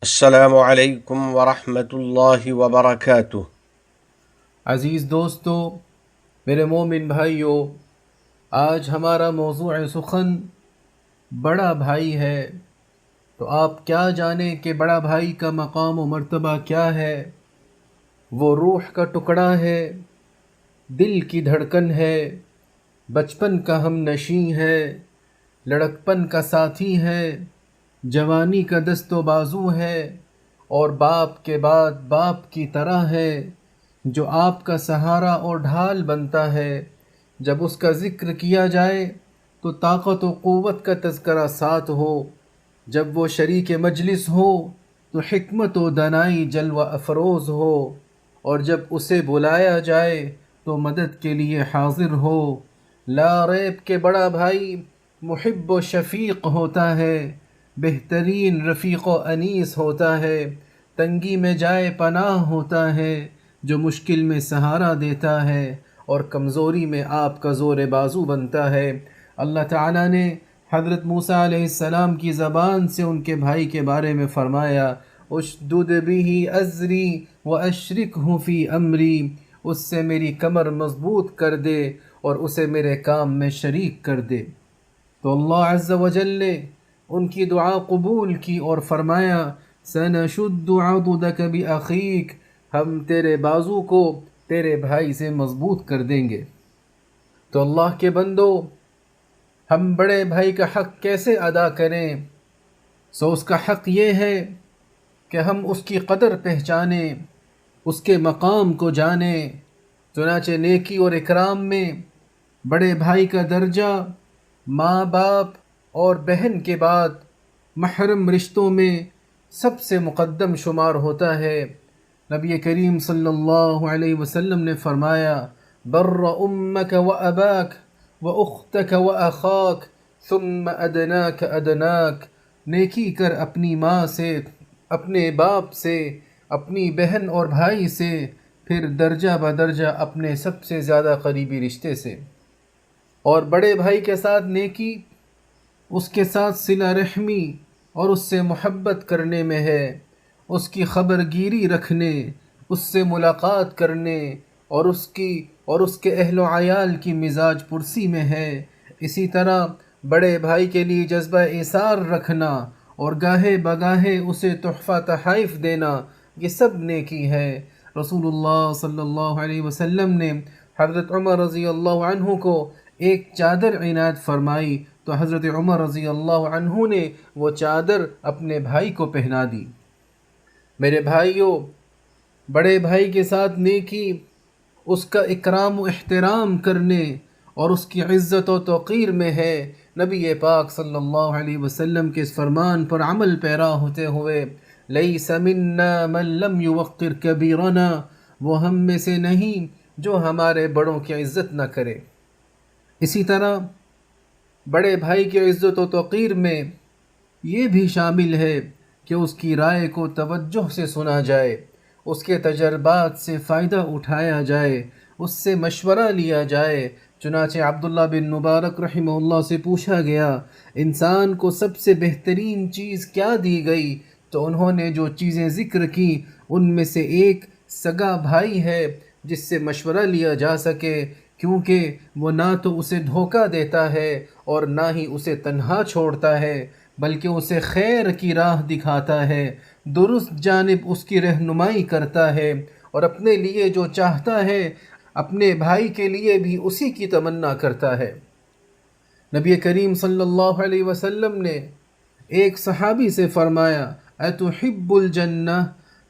السلام علیکم ورحمۃ اللہ وبرکاتہ۔ عزیز دوستو، میرے مومن بھائیوں، آج ہمارا موضوع سخن بڑا بھائی ہے۔ تو آپ کیا جانیں کہ بڑا بھائی کا مقام و مرتبہ کیا ہے؟ وہ روح کا ٹکڑا ہے، دل کی دھڑکن ہے، بچپن کا ہم نشیں ہے، لڑکپن کا ساتھی ہے، جوانی کا دست و بازو ہے، اور باپ کے بعد باپ کی طرح ہے، جو آپ کا سہارا اور ڈھال بنتا ہے۔ جب اس کا ذکر کیا جائے تو طاقت و قوت کا تذکرہ ساتھ ہو، جب وہ شریک مجلس ہو تو حکمت و دانائی جلوہ افروز ہو، اور جب اسے بلایا جائے تو مدد کے لیے حاضر ہو۔ لا ریب کہ بڑا بھائی محب و شفیق ہوتا ہے، بہترین رفیق و انیس ہوتا ہے، تنگی میں جائے پناہ ہوتا ہے، جو مشکل میں سہارا دیتا ہے اور کمزوری میں آپ کا زور بازو بنتا ہے۔ اللہ تعالیٰ نے حضرت موسیٰ علیہ السلام کی زبان سے ان کے بھائی کے بارے میں فرمایا، اشدد بہ ازری واشرکہ فی امری، اس سے میری کمر مضبوط کر دے اور اسے میرے کام میں شریک کر دے۔ تو اللہ عز و جل نے ان کی دعا قبول کی اور فرمایا، سنشد عضدک بأخیک، ہم تیرے بازو کو تیرے بھائی سے مضبوط کر دیں گے۔ تو اللہ کے بندو، ہم بڑے بھائی کا حق کیسے ادا کریں؟ اس کا حق یہ ہے کہ ہم اس کی قدر پہچانیں، اس کے مقام کو جانیں۔ چنانچہ نیکی اور اکرام میں بڑے بھائی کا درجہ ماں باپ اور بہن کے بعد محرم رشتوں میں سب سے مقدم شمار ہوتا ہے۔ نبی کریم صلی اللہ علیہ وسلم نے فرمایا، بر امک و اباک و اختک و اخاک ثم ادناک ادناک، نیکی کر اپنی ماں سے، اپنے باپ سے، اپنی بہن اور بھائی سے، پھر درجہ بدرجہ اپنے سب سے زیادہ قریبی رشتے سے۔ اور بڑے بھائی کے ساتھ نیکی اس کے ساتھ صلہ رحمی اور اس سے محبت کرنے میں ہے، اس کی خبر گیری رکھنے، اس سے ملاقات کرنے اور اس کے اہل و عیال کی مزاج پرسی میں ہے۔ اسی طرح بڑے بھائی کے لیے جذبہ ایثار رکھنا اور گاہے بگاہے اسے تحفہ تحائف دینا، یہ سب نیکی ہے۔ رسول اللہ صلی اللہ علیہ وسلم نے حضرت عمر رضی اللہ عنہ کو ایک چادر عنایت فرمائی تو حضرت عمر رضی اللہ عنہ نے وہ چادر اپنے بھائی کو پہنا دی۔ میرے بھائیوں، بڑے بھائی کے ساتھ نیکی اس کا اکرام و احترام کرنے اور اس کی عزت و توقیر میں ہے۔ نبی پاک صلی اللہ علیہ وسلم کے اس فرمان پر عمل پیرا ہوتے ہوئے، لیس منا من لم یوقر کبیرنا، وہ ہم میں سے نہیں جو ہمارے بڑوں کی عزت نہ کرے۔ اسی طرح بڑے بھائی کی عزت و توقیر میں یہ بھی شامل ہے کہ اس کی رائے کو توجہ سے سنا جائے، اس کے تجربات سے فائدہ اٹھایا جائے، اس سے مشورہ لیا جائے۔ چنانچہ عبداللہ بن مبارک رحمہ اللہ سے پوچھا گیا، انسان کو سب سے بہترین چیز کیا دی گئی؟ تو انہوں نے جو چیزیں ذکر کی ان میں سے ایک سگا بھائی ہے جس سے مشورہ لیا جا سکے، کیونکہ وہ نہ تو اسے دھوکہ دیتا ہے اور نہ ہی اسے تنہا چھوڑتا ہے، بلکہ اسے خیر کی راہ دکھاتا ہے، درست جانب اس کی رہنمائی کرتا ہے، اور اپنے لیے جو چاہتا ہے اپنے بھائی کے لیے بھی اسی کی تمنا کرتا ہے۔ نبی کریم صلی اللہ علیہ وسلم نے ایک صحابی سے فرمایا، اتحب الجنہ،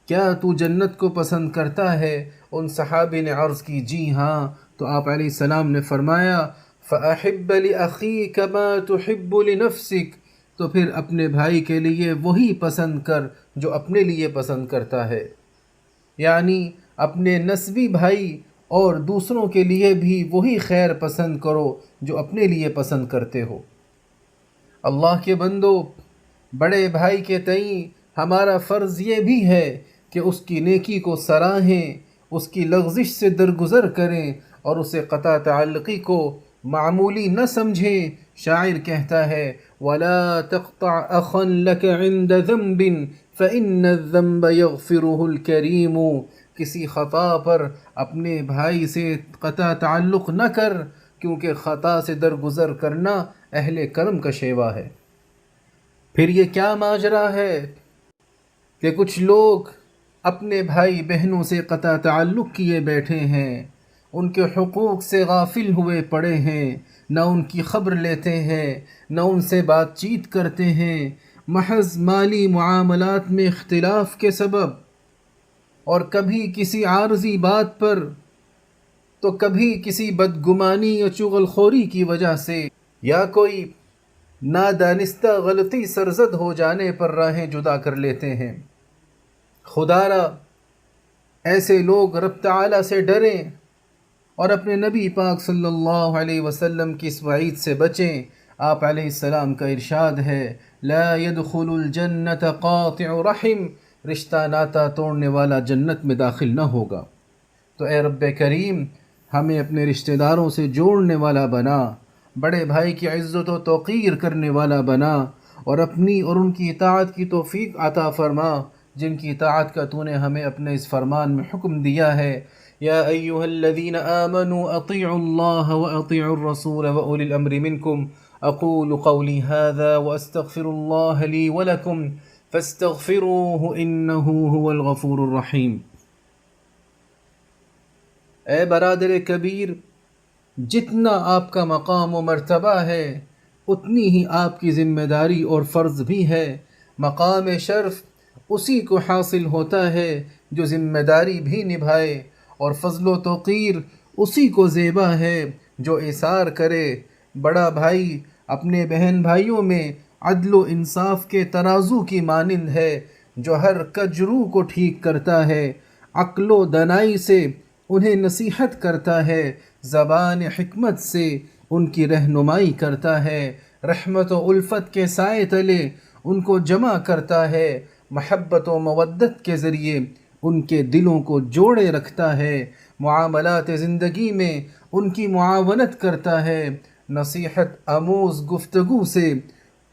کیا تو جنت کو پسند کرتا ہے؟ ان صحابی نے عرض کی، جی ہاں۔ تو آپ علیہ السلام نے فرمایا، فَأَحِبَّ لِأَخِيكَ مَا تُحِبُّ لِنَفْسِكَ، تو پھر اپنے بھائی کے لیے وہی پسند کر جو اپنے لیے پسند کرتا ہے، یعنی اپنے نسبی بھائی اور دوسروں کے لیے بھی وہی خیر پسند کرو جو اپنے لیے پسند کرتے ہو۔ اللہ کے بندو، بڑے بھائی کے تئیں ہمارا فرض یہ بھی ہے کہ اس کی نیکی کو سراہیں، اس کی لغزش سے درگزر کریں اور اسے قطع تعلقی کو معمولی نہ سمجھیں، شاعر کہتا ہے وَلَا تَقْطَعْ أَخًا لَكَ عِنْدَ ذَنْبٍ فَإِنَّ الذَّنْبَ يَغْفِرُهُ الْكَرِيمُ، کسی خطا پر اپنے بھائی سے قطع تعلق نہ کر، کیونکہ خطا سے درگزر کرنا اہل کرم کا شیوا ہے۔ پھر یہ کیا ماجرا ہے کہ کچھ لوگ اپنے بھائی بہنوں سے قطع تعلق کیے بیٹھے ہیں، ان کے حقوق سے غافل ہوئے پڑے ہیں، نہ ان کی خبر لیتے ہیں، نہ ان سے بات چیت کرتے ہیں، محض مالی معاملات میں اختلاف کے سبب، اور کبھی کسی عارضی بات پر تو کبھی کسی بدگمانی یا چغل خوری کی وجہ سے، یا کوئی نادانستہ غلطی سرزد ہو جانے پر راہیں جدا کر لیتے ہیں۔ خدا را ایسے لوگ رب تعالیٰ سے ڈریں اور اپنے نبی پاک صلی اللہ علیہ وسلم کی اس وعید سے بچیں۔ آپ علیہ السلام کا ارشاد ہے لا يدخل الجنت قاطع رحم، رشتہ ناتا توڑنے والا جنت میں داخل نہ ہوگا۔ تو اے رب کریم ہمیں اپنے رشتہ داروں سے جوڑنے والا بنا، بڑے بھائی کی عزت و توقیر کرنے والا بنا، اور اپنی اور ان کی اطاعت کی توفیق عطا فرما، جن کی اطاعت کا تو نے ہمیں اپنے اس فرمان میں حکم دیا ہے۔ یا ایہا الذین آمنوا اطیعوا اللہ واطیعوا الرسول واولی الامر منکم، اقول قولی هذا واستغفر اللہ لی ولکم فاستغفروه انہ هو الغفور الرحیم۔ اے برادر کبیر، جتنا آپ کا مقام و مرتبہ ہے اتنی ہی آپ کی ذمہ داری اور فرض بھی ہے۔ مقام شرف اسی کو حاصل ہوتا ہے جو ذمہ داری بھی نبھائے، اور فضل و توقیر اسی کو زیبا ہے جو ایثار کرے۔ بڑا بھائی اپنے بہن بھائیوں میں عدل و انصاف کے ترازو کی مانند ہے، جو ہر کجرو کو ٹھیک کرتا ہے، عقل و دانائی سے انہیں نصیحت کرتا ہے، زبان حکمت سے ان کی رہنمائی کرتا ہے، رحمت و الفت کے سائے تلے ان کو جمع کرتا ہے، محبت و مودت کے ذریعے ان کے دلوں کو جوڑے رکھتا ہے، معاملات زندگی میں ان کی معاونت کرتا ہے، نصیحت آموز گفتگو سے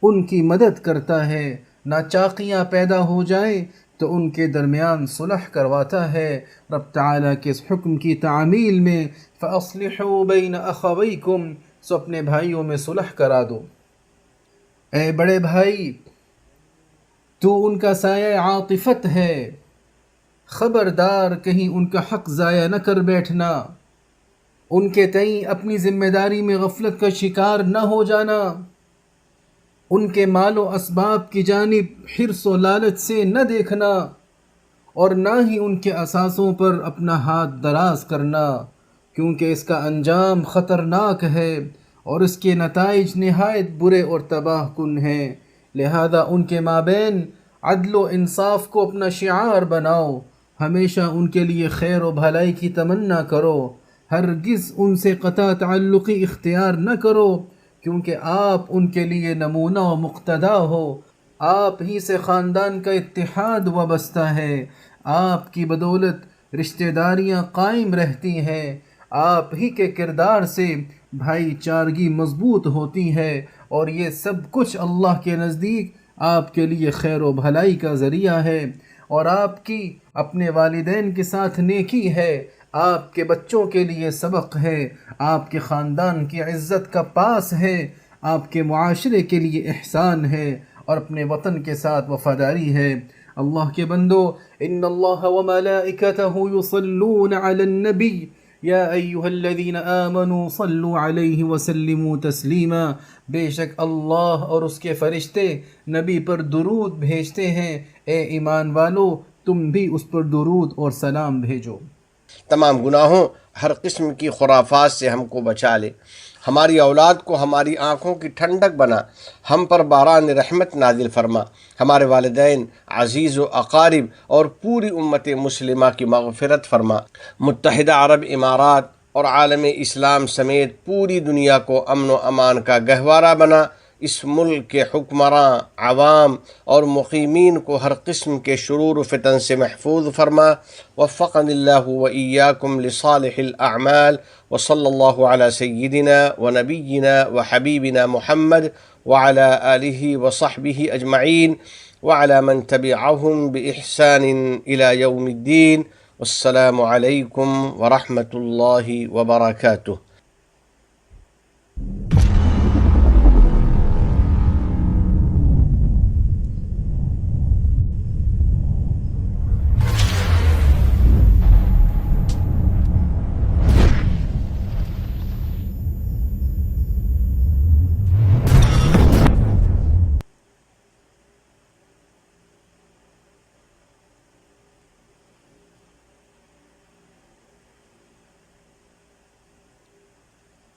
ان کی مدد کرتا ہے، ناچاقیاں پیدا ہو جائیں تو ان کے درمیان صلح کرواتا ہے۔ رب تعالیٰ کے اس حکم کی تعمیل میں فَأَصْلِحُوا بَيْنَ أَخَوَيْكُمْ، سو اپنے بھائیوں میں صلح کرا دو۔ اے بڑے بھائی، تو ان کا سایہ عاطفت ہے، خبردار کہیں ان کا حق ضائع نہ کر بیٹھنا، ان کے تئیں اپنی ذمہ داری میں غفلت کا شکار نہ ہو جانا، ان کے مال و اسباب کی جانب حرص و لالچ سے نہ دیکھنا، اور نہ ہی ان کے اثاثوں پر اپنا ہاتھ دراز کرنا، کیونکہ اس کا انجام خطرناک ہے اور اس کے نتائج نہایت برے اور تباہ کن ہیں۔ لہذا ان کے مابین عدل و انصاف کو اپنا شعار بناؤ، ہمیشہ ان کے لیے خیر و بھلائی کی تمنا کرو، ہرگز ان سے قطع تعلقی اختیار نہ کرو، کیونکہ آپ ان کے لیے نمونہ و مقتدا ہو، آپ ہی سے خاندان کا اتحاد وابستہ ہے، آپ کی بدولت رشتہ داریاں قائم رہتی ہیں، آپ ہی کے کردار سے بھائی چارگی مضبوط ہوتی ہے، اور یہ سب کچھ اللہ کے نزدیک آپ کے لیے خیر و بھلائی کا ذریعہ ہے، اور آپ کی اپنے والدین کے ساتھ نیکی ہے، آپ کے بچوں کے لیے سبق ہے، آپ کے خاندان کی عزت کا پاس ہے، آپ کے معاشرے کے لیے احسان ہے، اور اپنے وطن کے ساتھ وفاداری ہے۔ اللہ کے بندو، ان اللہ وملائکتہ یصلون علی النبی یا ایہا الذین آمنوا صلوا علیہ وسلموا تسلیما، بے شک اللہ اور اس کے فرشتے نبی پر درود بھیجتے ہیں، اے ایمان والو تم بھی اس پر درود اور سلام بھیجو۔ تمام گناہوں، ہر قسم کی خرافات سے ہم کو بچا لے، ہماری اولاد کو ہماری آنکھوں کی ٹھنڈک بنا، ہم پر باران رحمت نازل فرما، ہمارے والدین، عزیز و اقارب اور پوری امت مسلمہ کی مغفرت فرما، متحدہ عرب امارات اور عالم اسلام سمیت پوری دنیا کو امن و امان کا گہوارہ بنا، اس ملک کے حکمراں، عوام اور مقیمین کو ہر قسم کے شرور و فتن سے محفوظ فرما۔ وفقنی اللہ و ایاکم لصالح الاعمال، وصلی اللہ علی سیدنا و نبینا و حبیبنا محمد وعلى آلہ وصحبہ اجمعین وعلى من تبعهم بإحسان إلى يوم الدين۔ والسلام علیکم ورحمۃ اللہ وبرکاتہ۔